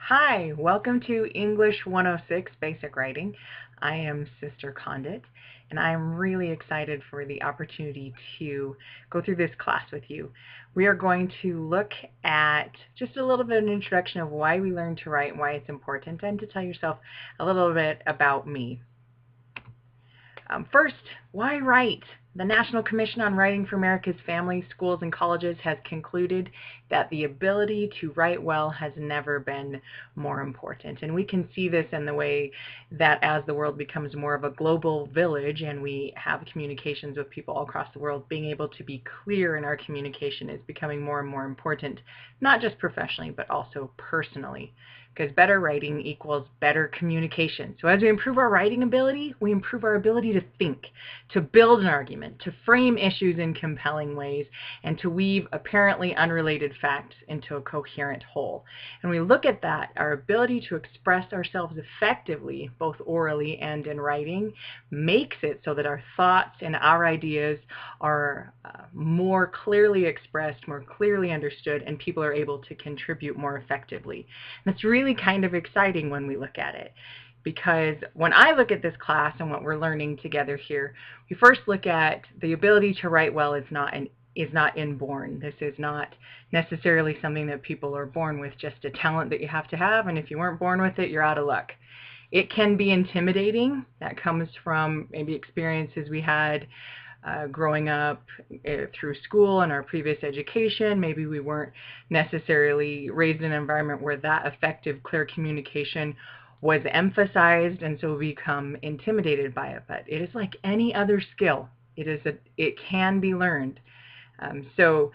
Hi, welcome to English 106 Basic Writing. I am Sister Condit, and I am really excited for the opportunity to go through this class with you. We are going to look at just a little bit of an introduction of why we learn to write and why it's important, and to tell yourself a little bit about me. First, why write? The National Commission on Writing for America's Families, Schools, and Colleges has concluded that the ability to write well has never been more important. And we can see this in the way that as the world becomes more of a global village and we have communications with people all across the world, being able to be clear in our communication is becoming more and more important, not just professionally, but also personally. Because better writing equals better communication. So as we improve our writing ability, we improve our ability to think, to build an argument, to frame issues in compelling ways, and to weave apparently unrelated facts into a coherent whole. And we look at that, our ability to express ourselves effectively, both orally and in writing, makes it so that our thoughts and our ideas are more clearly expressed, more clearly understood, and people are able to contribute more effectively. And it's really kind of exciting when we look at it, because when I look at this class and what we're learning together here, we first look at the ability to write well is not inborn. This is not necessarily something that people are born with, just a talent that you have to have, and if you weren't born with it, you're out of luck. It can be intimidating. That comes from maybe experiences we had growing up through school and our previous education. Maybe we weren't necessarily raised in an environment where that effective, clear communication was emphasized, and so we become intimidated by it. But it is like any other skill. It can be learned. So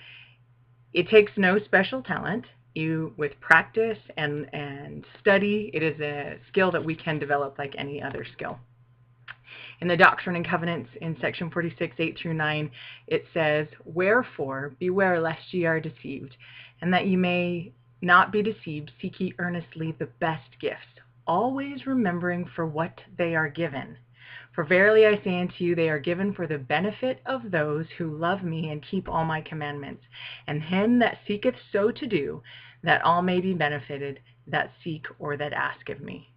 it takes no special talent. With practice and study, it is a skill that we can develop like any other skill. In the Doctrine and Covenants in section 46, 8 through 9, it says, "Wherefore, beware lest ye are deceived, and that ye may not be deceived, seek ye earnestly the best gifts, always remembering for what they are given. For verily I say unto you, they are given for the benefit of those who love me and keep all my commandments. And him that seeketh so to do, that all may be benefited, that seek or that ask of me."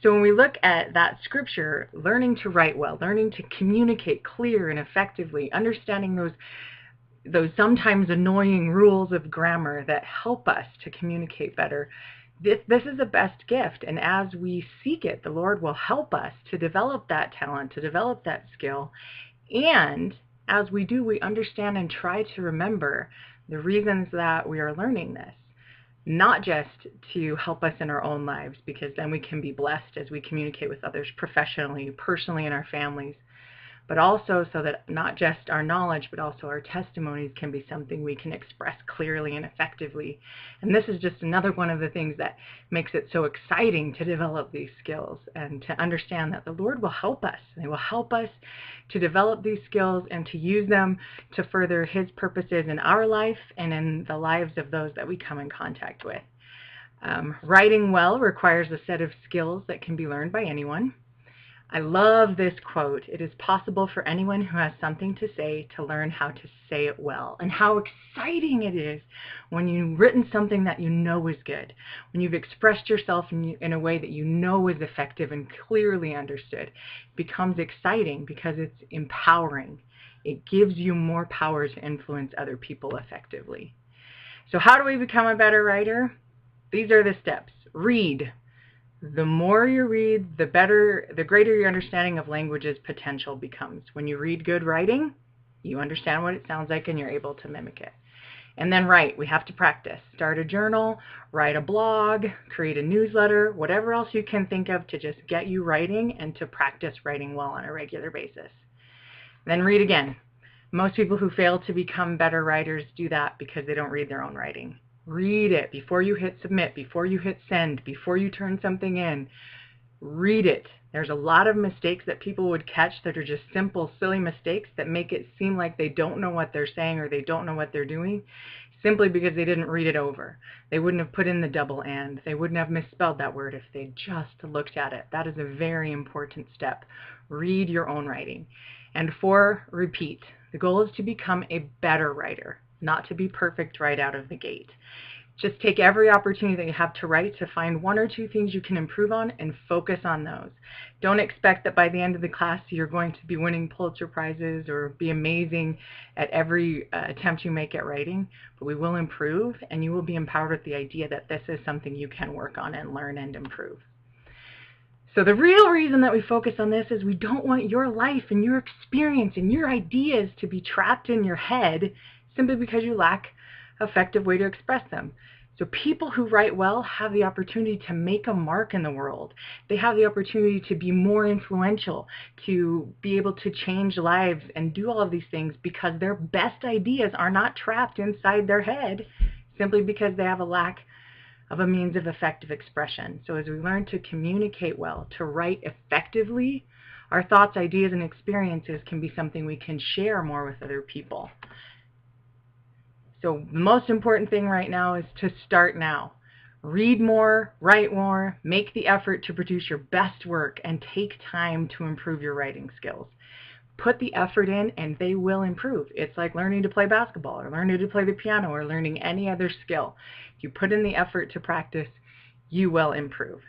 So when we look at that scripture, learning to write well, learning to communicate clear and effectively, understanding those sometimes annoying rules of grammar that help us to communicate better, this is the best gift. And as we seek it, the Lord will help us to develop that talent, to develop that skill. And as we do, we understand and try to remember the reasons that we are learning this. Not just to help us in our own lives, because then we can be blessed as we communicate with others professionally, personally, in our families, but also so that not just our knowledge, but also our testimonies can be something we can express clearly and effectively. And this is just another one of the things that makes it so exciting to develop these skills and to understand that the Lord will help us. He will help us to develop these skills and to use them to further His purposes in our life and in the lives of those that we come in contact with. Writing well requires a set of skills that can be learned by anyone. I love this quote. "It is possible for anyone who has something to say to learn how to say it well." And how exciting it is when you've written something that you know is good, when you've expressed yourself in a way that you know is effective and clearly understood. It becomes exciting because it's empowering. It gives you more power to influence other people effectively. So how do we become a better writer? These are the steps. Read. The more you read, the greater your understanding of language's potential becomes. When you read good writing, you understand what it sounds like and you're able to mimic it. And then write. We have to practice. Start a journal, write a blog, create a newsletter, whatever else you can think of to just get you writing and to practice writing well on a regular basis. Then read again. Most people who fail to become better writers do that because they don't read their own writing. Read it before you hit submit, before you hit send, before you turn something in. Read it. There's a lot of mistakes that people would catch that are just simple, silly mistakes that make it seem like they don't know what they're saying or they don't know what they're doing, simply because they didn't read it over. They wouldn't have put in the double and. They wouldn't have misspelled that word if they just looked at it. That is a very important step. Read your own writing. And 4, repeat. The goal is to become a better writer, not to be perfect right out of the gate. Just take every opportunity that you have to write to find one or two things you can improve on and focus on those. Don't expect that by the end of the class you're going to be winning Pulitzer Prizes or be amazing at every attempt you make at writing, but we will improve, and you will be empowered with the idea that this is something you can work on and learn and improve. So the real reason that we focus on this is we don't want your life and your experience and your ideas to be trapped in your head simply because you lack an effective way to express them. So people who write well have the opportunity to make a mark in the world. They have the opportunity to be more influential, to be able to change lives and do all of these things because their best ideas are not trapped inside their head simply because they have a lack of a means of effective expression. So as we learn to communicate well, to write effectively, our thoughts, ideas, and experiences can be something we can share more with other people. So the most important thing right now is to start now. Read more, write more, make the effort to produce your best work, and take time to improve your writing skills. Put the effort in and they will improve. It's like learning to play basketball or learning to play the piano or learning any other skill. If you put in the effort to practice, you will improve.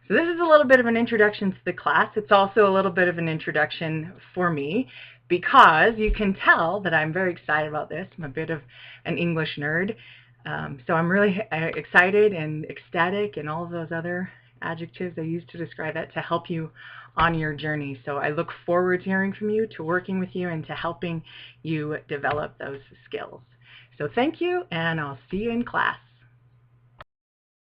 So this is a little bit of an introduction to the class. It's also a little bit of an introduction for me because you can tell that I'm very excited about this. I'm a bit of an English nerd. So I'm really excited and ecstatic and all of those other adjectives I use to describe that to help you on your journey. So I look forward to hearing from you, to working with you, and to helping you develop those skills. So thank you, and I'll see you in class.